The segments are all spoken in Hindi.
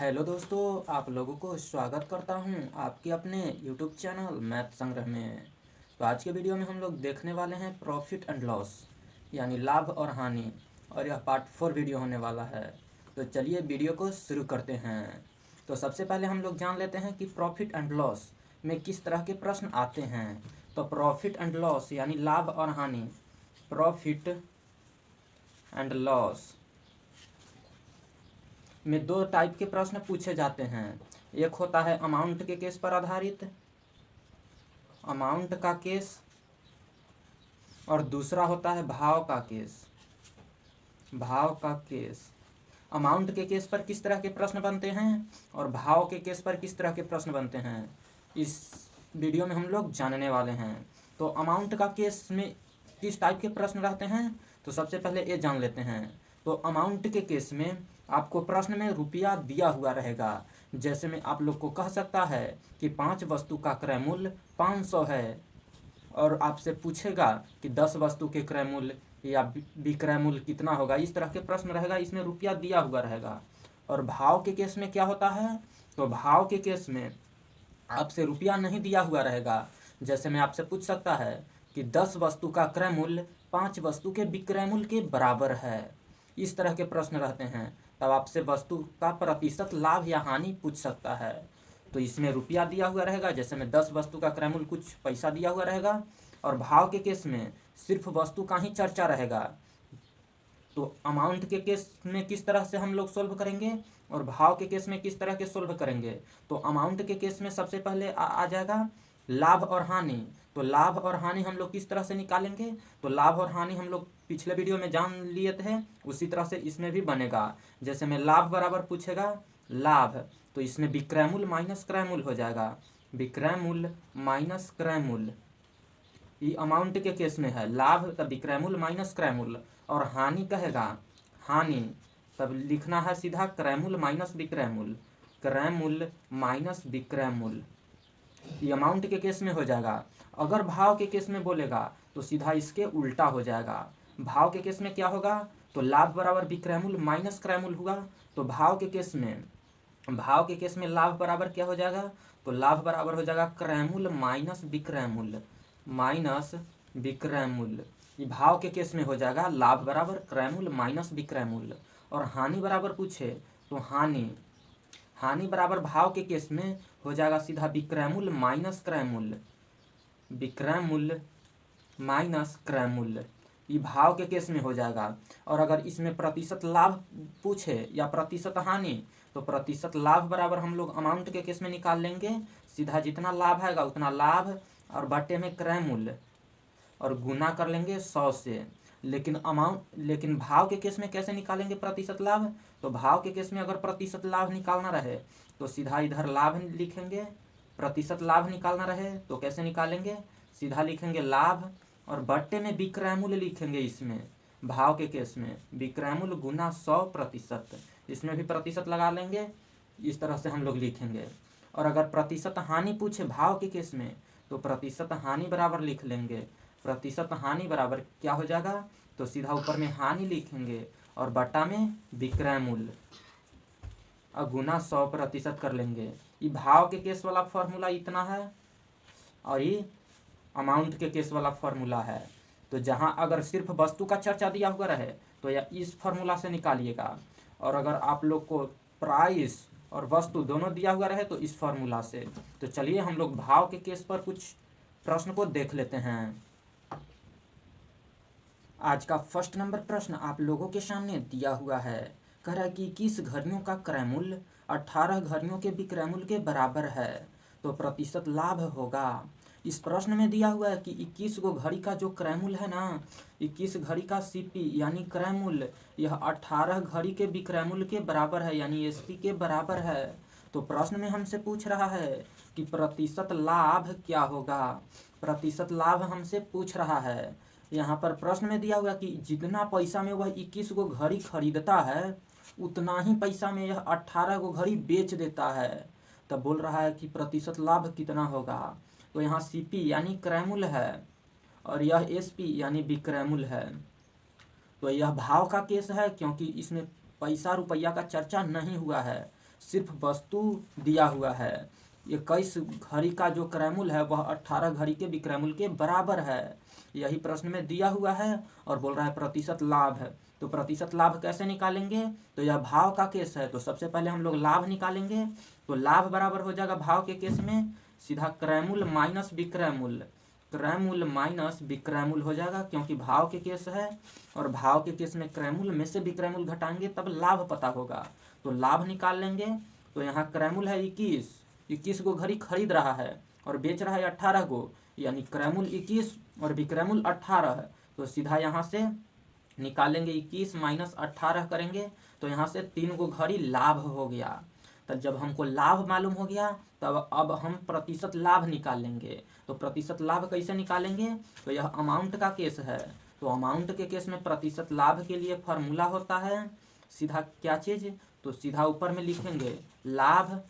हेलो दोस्तों, आप लोगों को स्वागत करता हूं आपके अपने यूट्यूब चैनल मैथ संग्रह में। तो आज के वीडियो में हम लोग देखने वाले हैं प्रॉफिट एंड लॉस यानी लाभ और हानि, और यह पार्ट 4 वीडियो होने वाला है। तो चलिए वीडियो को शुरू करते हैं। तो सबसे पहले हम लोग जान लेते हैं कि प्रॉफिट एंड लॉस में किस तरह के प्रश्न आते हैं। तो प्रॉफिट एंड लॉस यानी लाभ और हानि, प्रॉफिट एंड लॉस में दो टाइप के प्रश्न पूछे जाते हैं। एक होता है अमाउंट के केस पर आधारित, अमाउंट का केस, और दूसरा होता है भाव का केस, भाव का केस। अमाउंट के केस पर किस तरह के प्रश्न बनते हैं और भाव के केस पर किस तरह के प्रश्न बनते हैं, इस वीडियो में हम लोग जानने वाले हैं। तो अमाउंट का केस में किस टाइप के प्रश्न रहते हैं, तो सबसे पहले ये जान लेते हैं। तो अमाउंट के केस में आपको प्रश्न में रुपया दिया हुआ रहेगा। जैसे में आप लोग को कह सकता है कि 5 वस्तु का क्रय मूल्य 500 है, और आपसे पूछेगा कि 10 वस्तु के क्रय मूल्य या विक्रय मूल्य कितना होगा। इस तरह के प्रश्न रहेगा, इसमें रुपया दिया हुआ रहेगा। और भाव के केस में क्या होता है, तो भाव के केस में आपसे रुपया नहीं दिया हुआ रहेगा। जैसे मैं आपसे पूछ सकता है कि 10 वस्तु का क्रय मूल्य 5 वस्तु के विक्रय मूल्य के बराबर है। इस तरह के प्रश्न रहते हैं, तब आपसे वस्तु का प्रतिशत लाभ या हानि पूछ सकता है। तो इसमें रुपया दिया हुआ रहेगा, जैसे में 10 वस्तु का क्रय मूल्य कुछ पैसा दिया हुआ रहेगा। और भाव के केस में सिर्फ वस्तु का ही चर्चा रहेगा। तो अमाउंट के केस में किस तरह से हम लोग सोल्व करेंगे और भाव के केस में किस तरह के सोल्व करेंगे। तो अमाउंट के केस में सबसे पहले आ जाएगा लाभ और हानि। तो लाभ और हानि हम लोग किस तरह से निकालेंगे, तो लाभ और हानि हम लोग पिछले वीडियो में जान लिए थे, उसी तरह से इसमें भी बनेगा। जैसे में लाभ बराबर पूछेगा लाभ, तो इसमें विक्रय मूल्य माइनस क्रय मूल्य हो जाएगा, विक्रय मूल्य माइनस क्रय मूल्य। ये अमाउंट के केस में है, लाभ तब विक्रय मूल्य माइनस क्रय मूल्य। और हानि कहेगा हानि, तब लिखना है सीधा क्रय मूल्य माइनस विक्रय मूल्य, क्रय मूल्य माइनस विक्रय मूल्य। ये अमाउंट के केस में हो जाएगा। अगर भाव के केस में बोलेगा तो सीधा इसके उल्टा हो जाएगा। भाव के केस में क्या होगा, तो लाभ बराबर विक्रय मूल्य माइनस क्रय मूल्य हुआ। तो भाव के केस में लाभ बराबर क्या हो जाएगा, तो लाभ बराबर हो जाएगा क्रय मूल्य माइनस विक्रय मूल्य, माइनस विक्रय मूल्य। ये भाव के केस में हो जाएगा लाभ बराबर क्रय मूल्य माइनस विक्रय मूल्य। और हानि बराबर पूछे तो हानि बराबर भाव के केस में हो जाएगा सीधा विक्रय मूल्य माइनस क्रय मूल्य, विक्रय मूल्य माइनस क्रय मूल्य। ये भाव के केस में हो जाएगा। और अगर इसमें प्रतिशत लाभ पूछे या प्रतिशत हानि, तो प्रतिशत लाभ बराबर हम लोग अमाउंट के केस में निकाल लेंगे, सीधा जितना लाभ आएगा उतना लाभ और बटे में क्रय मूल्य, और गुना कर लेंगे 100 से। लेकिन भाव के केस में कैसे निकालेंगे प्रतिशत लाभ, तो भाव के केस में अगर प्रतिशत लाभ निकालना रहे तो सीधा इधर लाभ लिखेंगे, प्रतिशत लाभ निकालना रहे तो कैसे निकालेंगे, सीधा लिखेंगे लाभ और बट्टे में विक्रय मूल्य लिखेंगे। इसमें भाव के केस में विक्रय मूल्य गुना 100%, इसमें भी प्रतिशत लगा लेंगे, इस तरह से हम लोग लिखेंगे। और अगर प्रतिशत हानि पूछे भाव के केस में, तो प्रतिशत हानि बराबर लिख लेंगे, प्रतिशत हानि बराबर क्या हो जाएगा, तो सीधा ऊपर में हानि लिखेंगे और बटा में विक्रय मूल्य और गुना 100% कर लेंगे। ये भाव के केस वाला फॉर्मूला इतना है, और ये अमाउंट के केस वाला फॉर्मूला है। तो जहाँ अगर सिर्फ वस्तु का चर्चा दिया हुआ रहे तो या इस फॉर्मूला से निकालिएगा, और अगर आप लोग को प्राइस और वस्तु दोनों दिया हुआ रहे तो इस फॉर्मूला से। तो चलिए हम लोग भाव के केस पर कुछ प्रश्न को देख लेते हैं। आज का फर्स्ट नंबर प्रश्न आप लोगों के सामने दिया हुआ है। कह रहा है कि 21 घड़ियों का क्रय मूल्य 18 घड़ियों के विक्रय मूल्य के बराबर है, तो प्रतिशत लाभ होगा। इस प्रश्न में दिया हुआ है कि 21 गो घड़ी का जो क्रय मूल्य है ना, 21 घड़ी का सीपी यानी क्रय मूल्य, यह 18 घड़ी के विक्रय मूल्य के बराबर है, यानी एसपी के बराबर है। तो प्रश्न में हमसे पूछ रहा है कि प्रतिशत लाभ क्या होगा, प्रतिशत लाभ हमसे पूछ रहा है। यहाँ पर प्रश्न में दिया हुआ कि जितना पैसा में वह 21 गो घड़ी खरीदता है, उतना ही पैसा में यह 18 गो घड़ी बेच देता है। तब बोल रहा है कि प्रतिशत लाभ कितना होगा। तो यहाँ सीपी यानी क्रय मूल्य है, और यह एसपी यानी विक्रय मूल्य है। तो यह भाव का केस है, क्योंकि इसमें पैसा रुपया का चर्चा नहीं हुआ है, सिर्फ वस्तु दिया हुआ है। 21 घड़ी का जो क्रयमूल्य है वह 18 घड़ी के विक्रयमूल्य के बराबर है, यही प्रश्न में दिया हुआ है। और बोल रहा है प्रतिशत लाभ है, तो प्रतिशत लाभ कैसे निकालेंगे? तो यह भाव का केस है, तो सबसे पहले हम लोग लाभ निकालेंगे। तो लाभ बराबर हो जाएगा भाव के केस में सीधा क्रयमूल्य माइनस विक्रयमूल्य, क्रयमूल्य माइनस विक्रयमूल्य हो जाएगा, क्योंकि भाव के केस है और भाव के केस में क्रयमूल्य में से विक्रयमूल्य घटाएंगे तब लाभ पता होगा। तो लाभ निकाल लेंगे। तो यहाँ क्रयमूल्य है 21 को घड़ी खरीद रहा है और बेच रहा है 18 को, यानी क्रयमूल्य 21 और विक्रयमूल्य 18 है। तो सीधा यहाँ से निकालेंगे 21 माइनस 18 करेंगे, तो यहाँ से 3 को घड़ी लाभ हो गया। तब जब हमको लाभ मालूम हो गया तब अब हम प्रतिशत लाभ निकालेंगे। तो प्रतिशत लाभ कैसे निकालेंगे? तो यह अमाउंट का केस है, तो अमाउंट के केस में प्रतिशत लाभ के लिए फॉर्मूला होता है सीधा क्या चीज़, तो सीधा ऊपर में लिखेंगे लाभ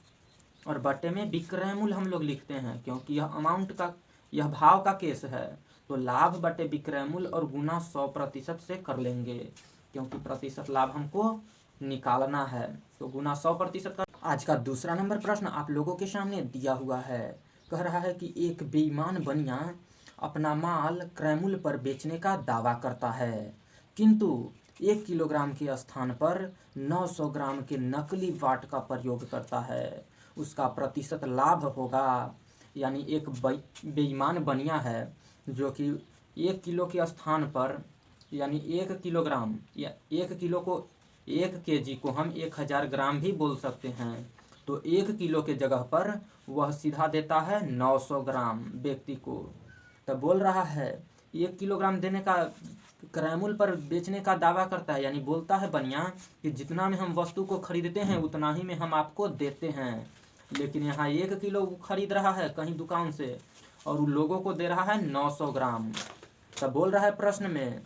और बटे में विक्रयमूल्य हम लोग लिखते हैं, क्योंकि यह अमाउंट का, यह भाव का केस है। तो लाभ बटे विक्रयमूल्य और गुना 100% से कर लेंगे, क्योंकि प्रतिशत लाभ हमको निकालना है, तो गुना 100% का। आज का दूसरा नंबर प्रश्न आप लोगों के सामने दिया हुआ है। कह रहा है कि एक बेईमान बनिया अपना माल क्रयमूल्य पर बेचने का दावा करता है, किंतु 1 किलोग्राम के स्थान पर 900 ग्राम के नकली वाट का प्रयोग करता है, उसका प्रतिशत लाभ होगा। यानी एक बेईमान बनिया है जो कि 1 किलो के स्थान पर, यानी 1 किलोग्राम या 1 किलो को 1 केजी को हम 1000 ग्राम भी बोल सकते हैं, तो 1 किलो के जगह पर वह सीधा देता है 900 ग्राम व्यक्ति को। तब बोल रहा है 1 किलोग्राम देने का क्रयमूल्य पर बेचने का दावा करता है, यानी बोलता है बनिया कि जितना में हम वस्तु को खरीदते हैं उतना ही में हम आपको देते हैं, लेकिन यहाँ 1 किलो खरीद रहा है कहीं दुकान से और उन लोगों को दे रहा है 900 ग्राम। तब बोल रहा है प्रश्न में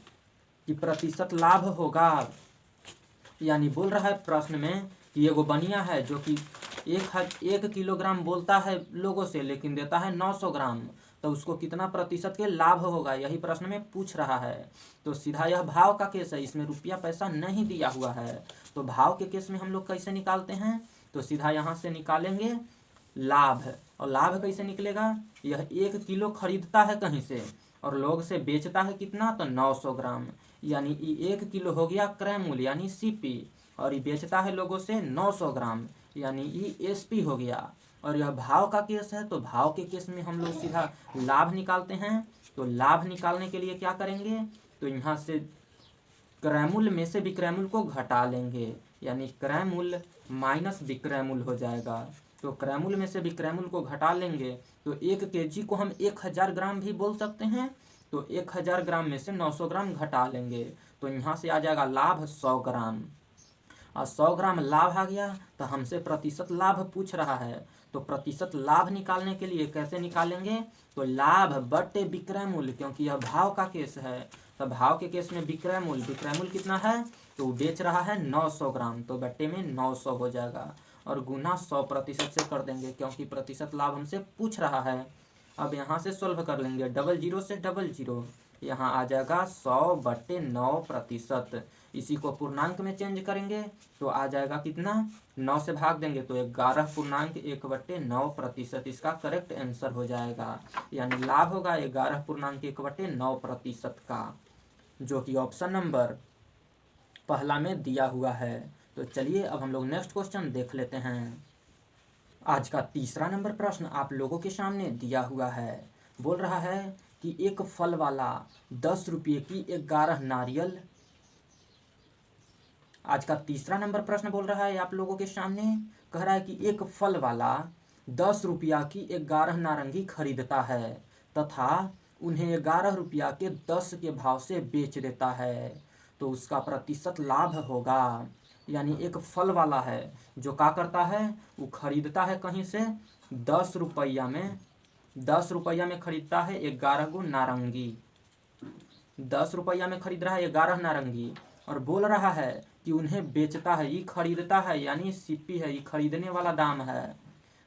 कि प्रतिशत लाभ होगा, यानी बोल रहा है प्रश्न में कि एगो बनिया है जो कि 1 किलोग्राम बोलता है लोगों से लेकिन देता है 900 ग्राम, तो उसको कितना प्रतिशत के लाभ होगा, यही प्रश्न में पूछ रहा है। तो सीधा यह भाव का केस है, इसमें रुपया पैसा नहीं दिया हुआ है। तो भाव के केस में हम लोग कैसे निकालते हैं? तो सीधा यहाँ से निकालेंगे लाभ, और लाभ कैसे निकलेगा? यह 1 किलो खरीदता है कहीं से और लोग से बेचता है कितना, तो 900 ग्राम, यानी 1 किलो हो गया क्रय मूल्य यानी सीपी, और ये बेचता है लोगों से 900 ग्राम यानी एसपी हो गया। और यह भाव का केस है, तो भाव के केस में हम लोग सीधा लाभ निकालते हैं। तो लाभ निकालने के लिए क्या करेंगे? तो यहाँ से क्रय मूल्य में से विक्रय मूल्य को घटा लेंगे, यानी क्रय मूल्य माइनस विक्रय मूल्य हो जाएगा। तो क्रय मूल्य में से विक्रय मूल्य को घटा लेंगे, तो 1 केजी को हम 1000 ग्राम भी बोल सकते हैं, तो 1000 ग्राम में से 900 ग्राम घटा लेंगे, तो यहाँ से आ जाएगा लाभ 100 ग्राम। और 100 ग्राम लाभ आ गया, तो हमसे प्रतिशत लाभ पूछ रहा है, तो प्रतिशत लाभ निकालने के लिए कैसे निकालेंगे? तो लाभ बटे विक्रय मूल्य, क्योंकि यह भाव का केस है, तो भाव के केस में विक्रय मूल्य कितना है? तो बेच रहा है 900 ग्राम, तो बट्टे में 900 हो जाएगा और गुना 100% से कर देंगे, क्योंकि प्रतिशत लाभ हमसे पूछ रहा है। अब यहाँ से सोल्व कर लेंगे, 00 से 00 यहाँ आ जाएगा 100/9%। इसी को पूर्णांक में चेंज करेंगे तो आ जाएगा कितना, 9 से भाग देंगे तो 11.1/9%। इसका करेक्ट आंसर हो जाएगा, यानी लाभ होगा 11.1/9% का, जो कि ऑप्शन नंबर पहला में दिया हुआ है। तो चलिए अब हम लोग नेक्स्ट क्वेश्चन देख लेते हैं। आज का तीसरा नंबर प्रश्न आप लोगों के सामने दिया हुआ है। बोल रहा है कि एक फल वाला 10 रुपये की 11 नारियल। आज का तीसरा नंबर प्रश्न बोल रहा है आप लोगों के सामने, कह रहा है कि एक फल वाला 10 रुपया की 11 नारंगी खरीदता है तथा उन्हें 11 रुपया के 10 के भाव से बेच देता है, तो उसका प्रतिशत लाभ होगा। यानी एक फल वाला है जो क्या करता है, वो खरीदता है कहीं से 10 रुपया में खरीदता है 11 गो नारंगी, 10 रुपया में खरीद रहा है 11 नारंगी, और बोल रहा है कि उन्हें बेचता है, ये खरीदता है यानी सीपी है, ये खरीदने वाला दाम है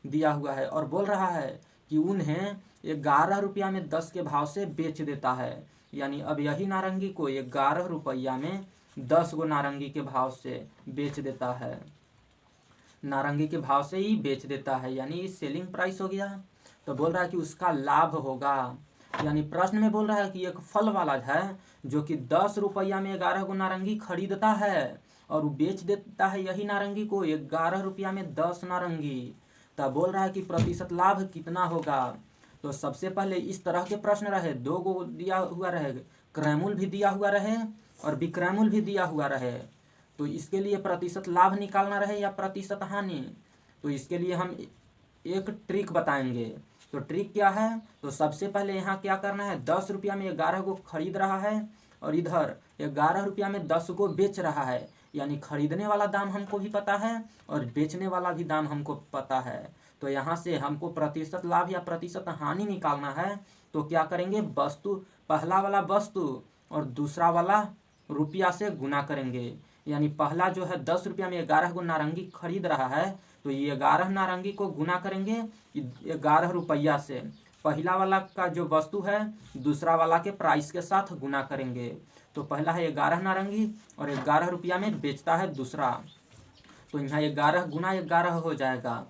दिया हुआ है, और बोल रहा है कि उन्हें 11 रुपया में 10 के भाव से बेच देता है, यानी अब यही नारंगी को 11 रुपया में 10 गो नारंगी के भाव से बेच देता है। नारंगी के भाव से ही बेच देता है, यानी सेलिंग प्राइस हो गया। तो बोल रहा है कि उसका लाभ होगा, यानी प्रश्न में बोल रहा है कि एक फल वाला है जो कि 10 रुपया में 11 गो नारंगी खरीदता है और वो बेच देता है यही नारंगी को 11 रुपया में 10 नारंगी। तब बोल रहा है कि प्रतिशत लाभ कितना होगा। तो सबसे पहले इस तरह के प्रश्न रहे, 2 गो दिया हुआ रहे, क्रयमूल्य भी दिया हुआ रहे और विक्रयमूल्य भी दिया हुआ रहे। तो इसके लिए प्रतिशत लाभ निकालना रहे या प्रतिशत हानि, तो इसके लिए हम एक ट्रिक बताएंगे। तो ट्रिक क्या है, तो सबसे पहले यहाँ क्या करना है, 10 रुपया में 11 को खरीद रहा है और इधर 11 रुपया में 10 को बेच रहा है, यानी खरीदने वाला दाम हमको भी पता है और बेचने वाला भी दाम हमको पता है। तो यहाँ से हमको प्रतिशत लाभ या प्रतिशत हानि निकालना है। तो क्या करेंगे, वस्तु पहला वाला वस्तु और दूसरा वाला रुपया से गुना करेंगे, यानी पहला जो है 10 रुपया में 11 को नारंगी खरीद रहा है, तो ये 11 नारंगी को गुना करेंगे 11 रुपया से। पहला वाला का जो वस्तु है दूसरा वाला के प्राइस के साथ गुना करेंगे। तो पहला है 11 नारंगी और 11 रुपया में बेचता है दूसरा, तो यहाँ 11 गुना 11 हो जाएगा।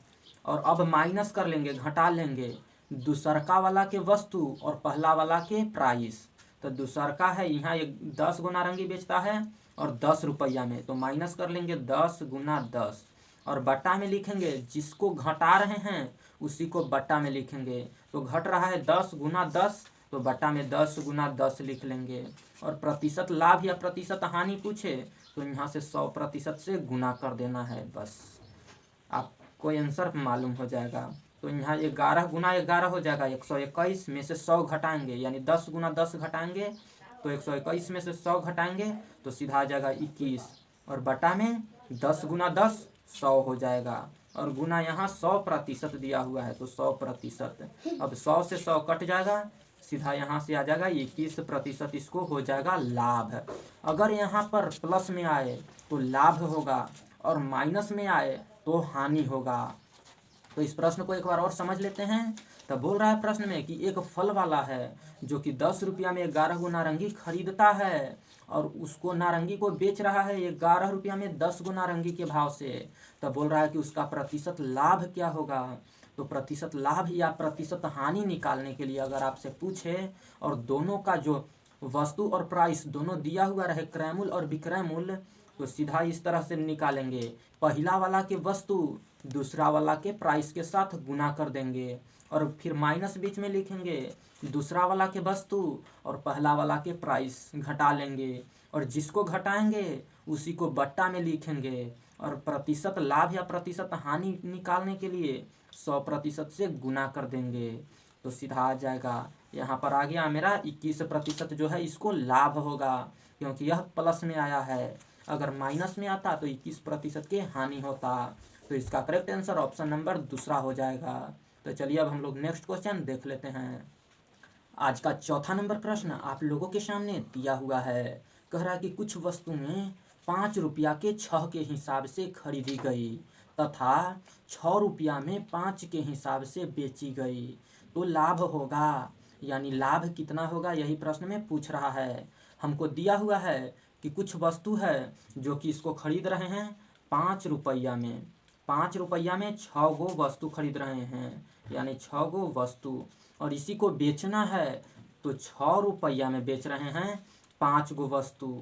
और अब माइनस कर लेंगे, घटा लेंगे दूसरका वाला के वस्तु और पहला वाला के प्राइस। तो दूसरका है यहाँ 10 गो नारंगी बेचता है और 10 रुपया में, तो माइनस कर लेंगे 10 गुना 10 और बट्टा में लिखेंगे, जिसको घटा रहे हैं उसी को बट्टा में लिखेंगे। तो घट रहा है 10 गुना 10, तो बट्टा में 10 गुना 10 लिख लेंगे। और प्रतिशत लाभ या प्रतिशत हानि पूछे तो यहाँ से 100% से गुना कर देना है, बस आपको आंसर मालूम हो जाएगा। तो यहाँ 11 गुना 11 हो जाएगा, 121 में से 100 घटाएंगे, यानी 10 गुना 10 घटाएंगे तो 121 में से 100 घटाएंगे तो सीधा आ जाएगा 21 और बटा में 10 गुना 10 100 हो जाएगा और गुना यहाँ 100% दिया हुआ है तो 100%। अब 100 से 100 कट जाएगा, सीधा यहाँ से आ जाएगा 21%, इसको हो जाएगा लाभ। अगर यहाँ पर प्लस में आए तो लाभ होगा और माइनस में आए तो हानि होगा। तो इस प्रश्न को एक बार और समझ लेते हैं। तब बोल रहा है प्रश्न में कि एक फल वाला है जो कि 10 रुपया में 11 गो नारंगी खरीदता है और उसको नारंगी को बेच रहा है 11 रुपया में 10 गो नारंगी के भाव से। तब बोल रहा है कि उसका प्रतिशत लाभ क्या होगा। तो प्रतिशत लाभ या प्रतिशत हानि निकालने के लिए अगर आपसे पूछे और दोनों का जो वस्तु और प्राइस दोनों दिया हुआ रहे, क्रय मूल्य और विक्रय मूल्य, तो सीधा इस तरह से निकालेंगे। पहला वाला के वस्तु दूसरा वाला के प्राइस के साथ गुना कर देंगे और फिर माइनस बीच में लिखेंगे, दूसरा वाला के वस्तु और पहला वाला के प्राइस घटा लेंगे और जिसको घटाएंगे उसी को बट्टा में लिखेंगे और प्रतिशत लाभ या प्रतिशत हानि निकालने के लिए 100% से गुना कर देंगे। तो सीधा आ जाएगा, यहाँ पर आ गया मेरा 21% जो है इसको लाभ होगा क्योंकि यह प्लस में आया है। अगर माइनस में आता तो 21% के हानि होता। तो इसका करेक्ट आंसर ऑप्शन नंबर दूसरा हो जाएगा। तो चलिए अब हम लोग नेक्स्ट क्वेश्चन देख लेते हैं। आज का चौथा नंबर प्रश्न आप लोगों के सामने दिया हुआ है। कह रहा है कि कुछ वस्तुएं 5 रुपया के 6 के हिसाब से खरीदी गई तथा 6 रुपया में 5 के हिसाब से बेची गई, तो लाभ होगा, यानी लाभ कितना होगा यही प्रश्न में पूछ रहा है। हमको दिया हुआ है कि कुछ वस्तु है जो कि इसको खरीद रहे हैं 5 रुपया में, 5 रुपया में 6 गो वस्तु खरीद रहे हैं, यानी 6 गो वस्तु, और इसी को बेचना है तो 6 रुपया में बेच रहे हैं 5 गो वस्तु।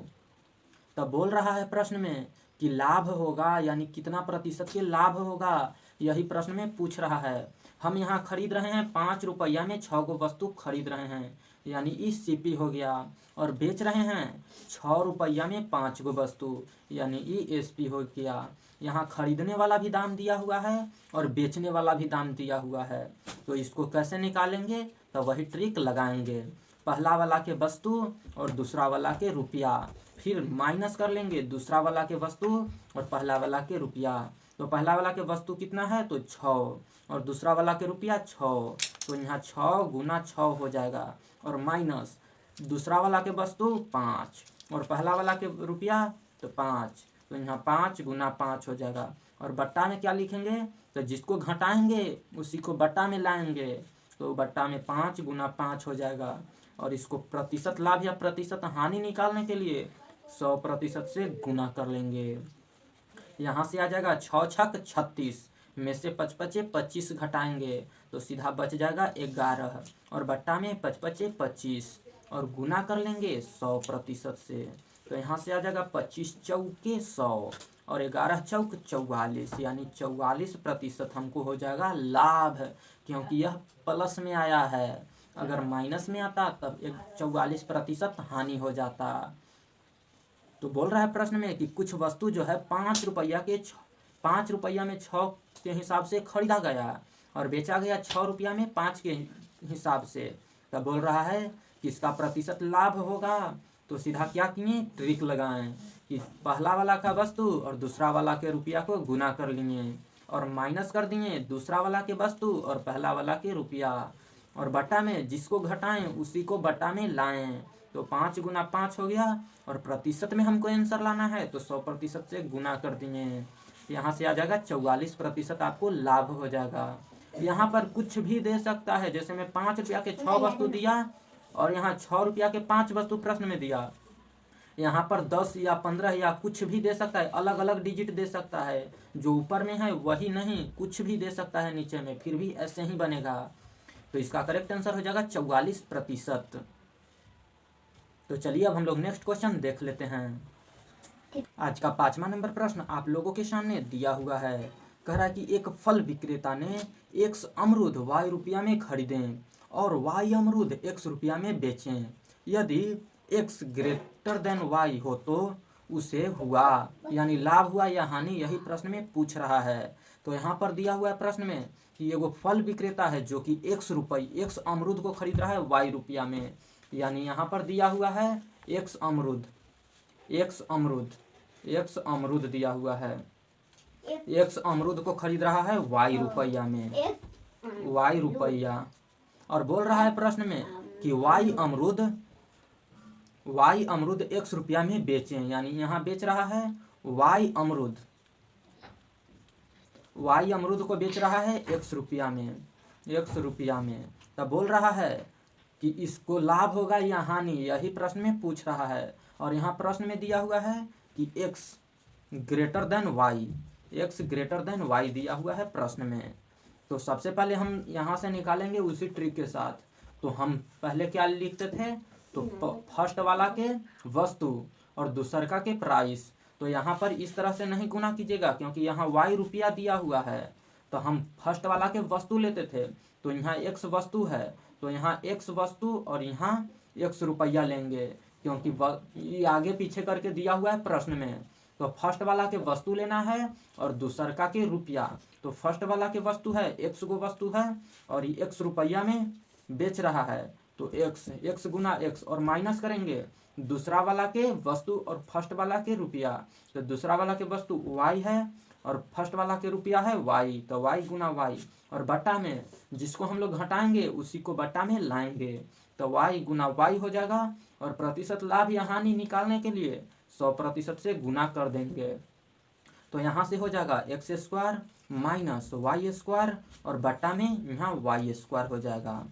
तब बोल रहा है प्रश्न में कि लाभ होगा, यानी कितना प्रतिशत के लाभ होगा यही प्रश्न में पूछ रहा है। हम यहाँ खरीद रहे हैं 5 रुपया में 6 गो वस्तु खरीद रहे हैं, यानी ECP हो गया, और बेच रहे हैं 6 रुपया में 5 गो वस्तु, यानी ESP हो गया। यहाँ खरीदने वाला भी दाम दिया हुआ है और बेचने वाला भी दाम दिया हुआ है। तो इसको कैसे निकालेंगे, तो वही ट्रिक लगाएंगे। पहला वाला के वस्तु और दूसरा वाला के रुपया, फिर माइनस कर लेंगे दूसरा वाला के वस्तु और पहला वाला के रुपया। तो पहला वाला के वस्तु कितना है तो 6 और दूसरा वाला के रुपया 6, तो यहाँ 6 गुना 6 हो जाएगा और माइनस दूसरा वाला के वस्तु 5 और पहला वाला के रुपया तो 5, तो यहाँ 5 गुना 5 हो जाएगा और बट्टा में क्या लिखेंगे, तो जिसको घटाएंगे उसी को बट्टा में लाएंगे, तो बट्टा में 5 गुना 5 हो जाएगा। और इसको प्रतिशत लाभ या प्रतिशत हानि निकालने के लिए 100% से गुना कर लेंगे। यहाँ से आ जाएगा 6 छक 36 में से 5 पचे 25 घटाएंगे तो सीधा बच जाएगा 11 और बट्टा में 5 पचे 25 और गुना कर लेंगे 100% से। तो यहाँ से आ जाएगा 25 चौके 100 और 11 चौक 44 यानी 44% हमको हो जाएगा लाभ, क्योंकि यह प्लस में आया है। अगर माइनस में आता तब 44% हानि हो जाता। तो बोल रहा है प्रश्न में कि कुछ वस्तु जो है 5 रुपया में 6 के हिसाब से खरीदा गया और बेचा गया 6 रुपया में 5 के हिसाब से। तब बोल रहा है कि इसका प्रतिशत लाभ होगा। तो सीधा क्या किए, ट्रिक लगाएं कि पहला वाला का वस्तु और दूसरा वाला के रुपया को गुना कर लिए और माइनस कर दिए दूसरा वाला के वस्तु और पहला वाला के रुपया, और बट्टा में जिसको घटाएं उसी को बट्टा में लाएं। तो 5 गुना 5 हो गया और प्रतिशत में हमको आंसर लाना है तो 100% से गुना कर दिए। यहाँ से आ जाएगा 44% आपको लाभ हो जाएगा। यहाँ पर कुछ भी दे सकता है, जैसे मैं 5 रुपया के 6 वस्तु दिया और यहाँ 6 रुपया के 5 वस्तु प्रश्न में दिया। यहाँ पर 10 या 15 या कुछ भी दे सकता है, अलग अलग डिजिट दे सकता है, जो ऊपर में है वही नहीं, कुछ भी दे सकता है नीचे में, फिर भी ऐसे ही बनेगा। तो इसका करेक्ट आंसर हो जाएगा 44%। तो चलिए अब हम लोग नेक्स्ट क्वेश्चन देख लेते हैं। आज का 5वां नंबर प्रश्न आप लोगों के सामने दिया हुआ है। कह रहा है कि एक फल विक्रेता ने X अमरूद Y रुपया में खरीदें और Y अमरूद X रुपया में बेचें। यदि X ग्रेटर देन Y हो तो उसे हुआ, यानी लाभ हुआ या हानि, यही प्रश्न में पूछ रहा है। तो यहाँ पर दिया हुआ है प्रश्न में कि एगो फल विक्रेता है जो कि X अमरूद को खरीद रहा है Y रुपया में, यानी यहाँ पर दिया हुआ है X अमरूद दिया हुआ है। X अमरूद को खरीद रहा है Y रुपया में, Y रुपया, और बोल रहा है प्रश्न में कि Y अमरूद X रुपया में बेचें, यानी यहाँ बेच रहा है Y अमरूद को बेच रहा है X रुपया में। तब बोल रहा है कि इसको लाभ होगा या हानि, यही प्रश्न में पूछ रहा है। और यहाँ प्रश्न में दिया हुआ है कि X ग्रेटर देन Y दिया हुआ है प्रश्न में। तो सबसे पहले हम यहाँ से निकालेंगे उसी ट्रिक के साथ। तो हम पहले क्या लिखते थे, तो फर्स्ट वाला के वस्तु और दूसरा के प्राइस। तो यहाँ पर इस तरह से नहीं गुना कीजिएगा, क्योंकि यहाँ Y रुपया दिया हुआ है। तो हम फर्स्ट वाला के वस्तु लेते थे, तो यहाँ X वस्तु है, तो यहाँ X वस्तु और यहाँ X रुपया लेंगे, क्योंकि ये आगे पीछे करके दिया हुआ है प्रश्न में। तो फर्स्ट वाला के वस्तु लेना है और दूसरा के रुपया। तो फर्स्ट वाला के वस्तु है X को वस्तु है और ये X रुपया में बेच रहा है, तो X गुना X और माइनस करेंगे दूसरा वाला के वस्तु और फर्स्ट वाला के रुपया। तो दूसरा वाला के वस्तु Y है और फर्स्ट वाला के रुपया है Y, तो Y गुना Y और बट्टा में जिसको हम लोग घटाएंगे उसी को बट्टा में लाएंगे, तो Y गुना Y हो जाएगा। और प्रतिशत लाभ या हानि निकालने के लिए 100% से गुना कर देंगे। तो यहाँ से हो जाएगा x² माइनस y² और बट्टा में यहाँ y² हो जाएगा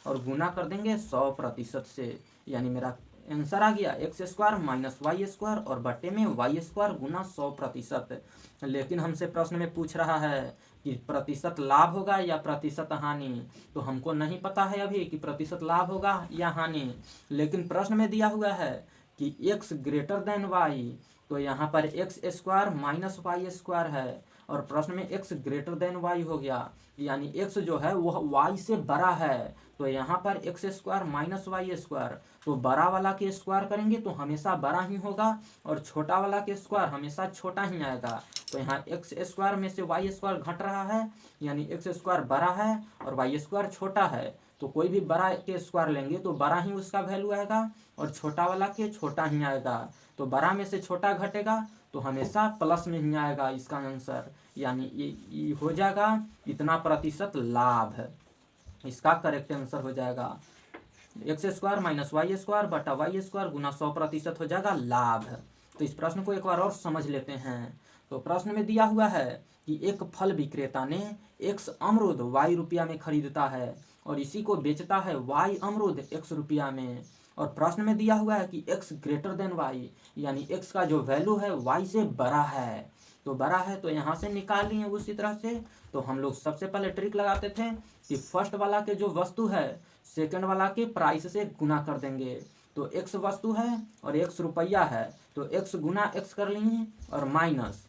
और गुना कर देंगे 100% से, यानी मेरा आंसर आ गया x² माइनस y² और बट्टे में y² गुना 100%। लेकिन हमसे प्रश्न में पूछ रहा है कि प्रतिशत लाभ होगा या प्रतिशत हानि, तो हमको नहीं पता है अभी कि प्रतिशत लाभ होगा या हानि। लेकिन प्रश्न में दिया हुआ है कि x ग्रेटर देन y, तो यहाँ पर x² माइनस y² है और प्रश्न में x ग्रेटर देन y हो गया, यानी x जो है वह y से बड़ा है। तो यहाँ पर x² माइनस y², तो बड़ा वाला के स्क्वायर करेंगे तो हमेशा बड़ा ही होगा और छोटा वाला के स्क्वायर हमेशा छोटा ही आएगा। तो यहाँ x² में से y² घट रहा है, यानी x² बड़ा है और y² छोटा है। तो कोई भी बड़ा के स्क्वायर लेंगे तो बड़ा ही उसका वैल्यू आएगा और छोटा वाला के छोटा ही आएगा। तो बड़ा में से छोटा घटेगा तो हमेशा प्लस में ही आएगा इसका आंसर, यानी ये हो जाएगा इतना प्रतिशत लाभ। इसका करेक्ट आंसर हो जाएगा x² माइनस y² बटा y² गुना 100% हो जाएगा लाभ। तो इस प्रश्न को एक बार और समझ लेते हैं। तो प्रश्न में दिया हुआ है कि एक फल विक्रेता ने X अमरूद Y रुपया में खरीदता है और इसी को बेचता है Y अमरूद X रुपया में। और प्रश्न में दिया हुआ है कि X ग्रेटर देन Y, यानी X का जो वैल्यू है Y से बड़ा है। तो बड़ा है तो यहाँ से निकाल लिए उसी तरह से। तो हम लोग सबसे पहले ट्रिक लगाते थे कि फर्स्ट वाला के जो वस्तु है सेकंड वाला के प्राइस से गुना कर देंगे। तो एक्स वस्तु है और एक्स रुपया है, तो एक्स गुना एक्स कर लिए और माइनस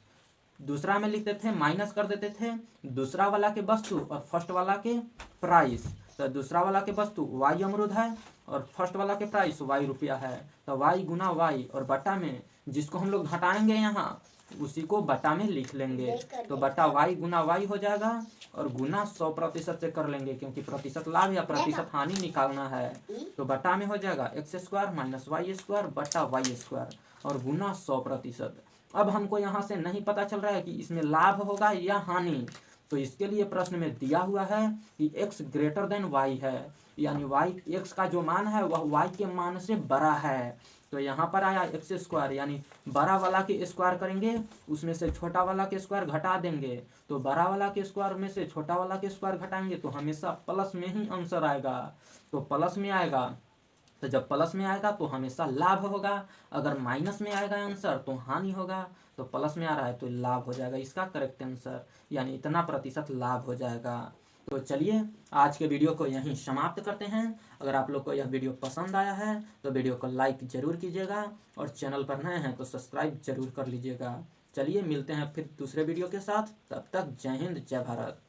दूसरा में लिखते थे, माइनस कर देते थे दूसरा वाला के वस्तु और फर्स्ट वाला के प्राइस। तो दूसरा वाला के वस्तु वाई अमरूद है और फर्स्ट वाला के प्राइस वाई रुपया है, तो वाई गुना वाई और बटा में जिसको हम लोग घटाएंगे यहाँ उसी को बटा में लिख लेंगे। तो बटा वाई गुना वाई हो जाएगा और गुना 100% से कर लेंगे क्योंकि प्रतिशत लाभ या प्रतिशत हानि निकालना है। तो बटा में हो जाएगा X square minus Y square बटा वाई स्क्वायर और गुना 100%। अब हमको यहाँ से नहीं पता चल रहा है कि इसमें लाभ होगा या हानि, तो इसके लिए प्रश्न में दिया हुआ है कि x ग्रेटर देन y है, यानी y x का जो मान है वह y के मान से बड़ा है। तो यहाँ पर आया एक्स स्क्वायर, यानी बड़ा वाला के स्क्वायर करेंगे उसमें से छोटा वाला के स्क्वायर घटा देंगे। तो बड़ा वाला के स्क्वायर में से छोटा वाला के स्क्वायर घटाएंगे तो हमेशा प्लस में ही आंसर आएगा। तो प्लस में आएगा, तो जब प्लस में आएगा तो हमेशा लाभ होगा, अगर माइनस में आएगा आंसर तो हानि होगा। तो प्लस में आ रहा है तो लाभ हो जाएगा इसका करेक्ट आंसर, यानी इतना प्रतिशत लाभ हो जाएगा। तो चलिए आज के वीडियो को यहीं समाप्त करते हैं। अगर आप लोग को यह वीडियो पसंद आया है तो वीडियो को लाइक जरूर कीजिएगा और चैनल पर नए हैं तो सब्सक्राइब जरूर कर लीजिएगा। चलिए मिलते हैं फिर दूसरे वीडियो के साथ, तब तक जय हिंद जय भारत।